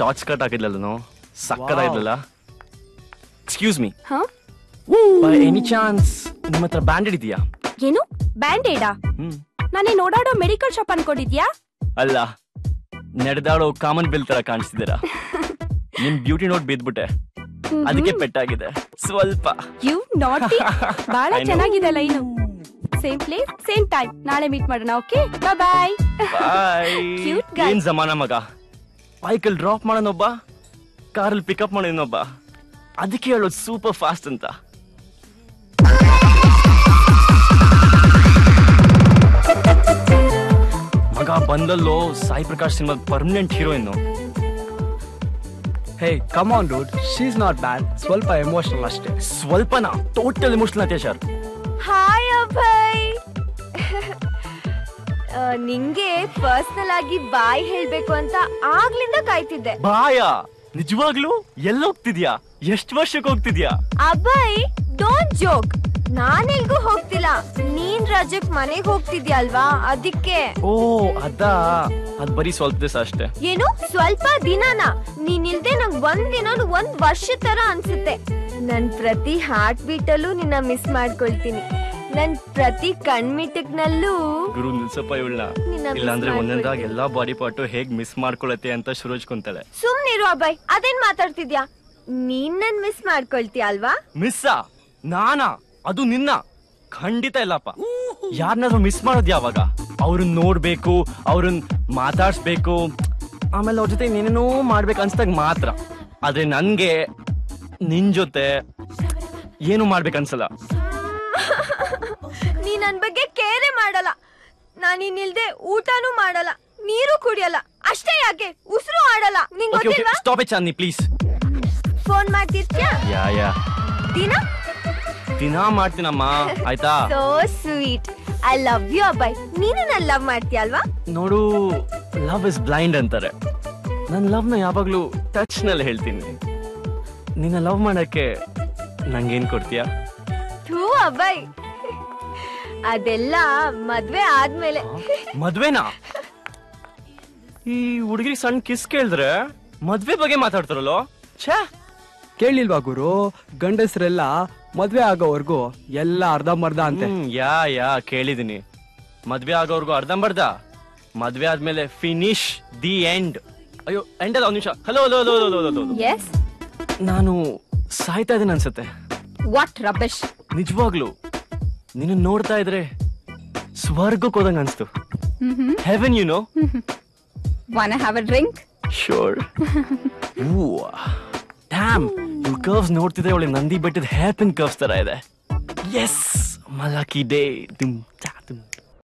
Starch ಕಟ್ ಹಾಕಿದ್ಲಲ್ಲ ಸಕ್ಕದಾಗಿದ್ಲಲ್ಲ. Excuse me, by any chance ನಿಮ್ಮ ಹತ್ರ ಬ್ಯಾಂಡೆಡ್ ಇದೆಯಾ? ಏನು ಬ್ಯಾಂಡೇಡಾ? ನಾನೇ ಓಡಾಡೋ ಮೆಡಿಕಲ್ ಶಾಪ್ ಅನ್ಕೊಂಡಿದ್ಯಾ? ಅಲ್ಲ, ನಡೆದಾಡೋ ಕಾಮನ್ ಬಿಲ್ ತರ ಕಾಣಿಸ್ತಿದ್ದೀರಾ. ನಿಮ್ ಬ್ಯೂಟಿ ನೋಟ್ ಬಿದ್ಬಿಟ್ಟೆ, ಅದಕ್ಕೆ ಪೆಟ್ಟಾಗಿದೆ ಸ್ವಲ್ಪ. You naughty. ಬಹಳ ಚೆನ್ನಾಗಿದೆ line. Same place same time. ನಾಳೆ ಮೀಟ್ ಮಾಡೋಣ. Okay, bye bye. Cute guy. ಏನ್ ಜಮಾನ ಮಗ. ಬೈಕಲ್ಲಿ ಡ್ರಾಪ್ ಮಾಡೋನೊಬ್ಬ, ಕಾರಲ್ಲಿ ಪಿಕಪ್ ಮಾಡೋನೊಬ್ಬ. ಅದಕ್ಕೆ ಹೇಳೋದು ಸೂಪರ್ ಫಾಸ್ಟ್ ಅಂತ. ಮಗ ಬಂದಲ್ಲೋ ಸಾಯಿ ಪ್ರಕಾಶ್ ಸಿನಿಮಾದ permanent heroine. Hey, come on dude, she's not bad. ಸ್ವಲ್ಪ ಎಮೋಷನಲ್ ಅಷ್ಟೇ. ಸ್ವಲ್ಪನಾ? ಟೋಟಲ್ ಎಮೋಷನಲ್ ಅತ್ಯಾಚಾರ. ಹಾಯ್ ಅಭಯ್. ನಿಂಗೆ ಪರ್ಸನಲ್ ಆಗಿ ಬಾಯ್ ಹೇಳ್ಬೇಕು ಅಂತ ಆಗ್ಲಿಂದ ಕಾಯ್ತಿದ್ದೆ. ಬಾಯಾ? ನಿಜವಾಗ್ಲೂ? ಎಲ್ಲ ಹೋಗ್ತಿದ್ಯಾ? ಎಷ್ಟು ವರ್ಷಕ್ಕೆ ಹೋಗ್ತಿದ್ಯಾ? Abhay don't joke. ನಾನೆಲ್ಗೂ ಹೋಗ್ತಿಲ್ಲ, ನೀನ್ ರಜಕ್ ಮನೆಗ್ ಹೋಗ್ತಿದ್ಯಾ ಅಲ್ವಾ, ಅದಕ್ಕೆ. ಓ ಅದಾ? ಅದ್ ಬರೀ ಸ್ವಲ್ಪ ದಿವಸ ಅಷ್ಟೇ. ಏನು ಸ್ವಲ್ಪ ದಿನನಾ? ನೀನ್ ಇಲ್ದೆ ನಂಗ್ ಒಂದ್ ದಿನ ಒಂದ್ ವರ್ಷ ತರ ಅನ್ಸುತ್ತೆ. ನನ್ ಪ್ರತಿ ಹಾರ್ಟ್ ಬೀಟ್ ಅಲ್ಲೂ ನಿನ್ನ ಮಿಸ್ ಮಾಡ್ಕೊಳ್ತೀನಿ. ನನ್ ಪ್ರತಿ ಕಣ್ಮಿಟಕ್ನಲ್ಲೂ. ಗುರು ನಿಲ್ಸಪ್ಪ ಇವಳನ್ನ, ಇಲ್ಲಾಂದ್ರೆ ಒಂದೊಂದಾಗಿ ಎಲ್ಲಾ ಬಾಡಿ ಪಾರ್ಟ್ ಹೇಗ್ ಮಿಸ್ ಮಾಡ್ಕೊಳತ್ತೆ ಅಂತ ಶುರುಚ್ಕೊಂತಾಳೆ. ಸುಮ್ನಿರು ಅಭಯ್, ಅದೇನ್ ಮಾತಾಡ್ತಿದ್ಯಾ? ನೀನ್ ನನ್ ಮಿಸ್ ಮಾಡ್ಕೊಳ್ತೀಯ ಅಲ್ವಾ? ಮಿಸ್ಸಾ? ನಾನಾ? ಅದು ನಿನ್ನ? ಖಂಡಿತ ಇಲ್ಲಪ್ಪ. ಯಾರನ್ನಾದ್ರೂ ಮಿಸ್ ಮಾಡೋದ್ ಯಾವಾಗ? ಅವ್ರನ್ನ ನೋಡ್ಬೇಕು, ಅವ್ರನ್ನ ಮಾತಾಡ್ಸ್ಬೇಕು, ಆಮೇಲೆ ಅವ್ರ ಜೊತೆ ಏನೇನೋ ಮಾಡ್ಬೇಕು ಅನ್ಸ್ದಾಗ ಮಾತ್ರ. ಆದ್ರೆ ನನ್ಗೆ ನಿನ್ ಜೊತೆ ಏನು ಮಾಡ್ಬೇಕನ್ಸಲ್ಲ. ನೀ ನನ್ ಬಗ್ಗೆ ಕೇರೆ ಮಾಡಲ್ಲ. ನಾನ್ ಇನ್ನಿಲ್ದೆ ಊಟನೂ ಮಾಡಲ್ಲ, ನೀರು ಕುಡಿಯಲ್ಲ. ಅಷ್ಟೇ ಯಾಕೆ ಉಸಿರು ಆಡಲ್ಲ. ನಿಂಗ್ ಗೊತ್ತಿಲ್ವಾ? Stop it Chandini please. Phone ಮಾಡ್ತಿರ್ತೀಯಾ? ಯಾ ದಿನ ದಿನಾ ಮಾಡ್ತೀನಮ್ಮ, ಆಯ್ತಾ? So sweet. I love you Abhay. ನೀನು ನನ್ ಲವ್ ಮಾಡ್ತೀಯ ಅಲ್ವಾ? ನೋಡು, ಲವ್ ಇಸ್ ಬ್ಲೈಂಡ್ ಅಂತಾರೆ. ನನ್ ಲವ್ ನ ಯಾವಾಗ್ಲೂ ಟಚ್ ನಲ್ಲಿ ಹೇಳ್ತೀನಿ. ನಿನ್ನ ಲವ್ ಮಾಡಕ್ಕೆ ನಂಗೇನ್ ಕೊಡ್ತೀಯಾ? ಥೂ ಅಭಯ್, ಅದೆಲ್ಲ ಮದ್ವೆ ಆದ್ಮೇಲೆ. ಮದ್ವೆನಾ? ಈ ಹುಡುಗಿಗೆ ಸಣ್ಣ ಕಿಸ್ ಕೇಳಿದ್ರೆ ಮದ್ವೆ ಬಗ್ಗೆ ಮಾತಾಡ್ತಾರಲ್ಲೋ. ಛೇ, ಕೇಳಿಲ್ವಾ ಗುರು, ಗಂಡಸರೆಲ್ಲ ಮದ್ವೆ ಆಗೋವರ್ಗು ಎಲ್ಲ ಅರ್ಧಂಬರ್ಧ ಅಂತೆ. ಯಾ ಕೇಳಿದೀನಿ. ಮದ್ವೆ ಆಗೋವರ್ಗು ಅರ್ಧಂಬರ್ಧ, ಮದ್ವೆ ಆದ್ಮೇಲೆ ಫಿನಿಶ್, ದಿ ಎಂಡ್. ಅಯ್ಯೋ ಎಂಡ್ ಅಲ್ಲ, ಒಂದ್ ನಿಮಿಷ. Hello hello hello hello hello. Yes, ನಾನು ಸಾಯ್ತಾ ಇದ್ದೀನಿ ಅನ್ಸುತ್ತೆ. What rubbish. ನಿಜವಾಗ್ಲು ನಿನ್ನ ನೋಡ್ತಾ ಇದ್ರೆ ಸ್ವರ್ಗಕ್ಕೆ ಹೋದಂಗ ಅನ್ಸ್ತು. Heaven, you know. Want have a drink? Sure. Damn, ಇವ್ ಕರ್ವ್ಸ್ ನೋಡ್ತಿದ್ರೆ ಒಳ್ಳೆ ನಂದಿ ಬೆಟ್ಟದ ಹೇರ್ ಪಿನ್ ಕರ್ವ್ಸ್ ತರ ಇದೆ. ಎಸ್, ಮಲಕಿ ಡೇ.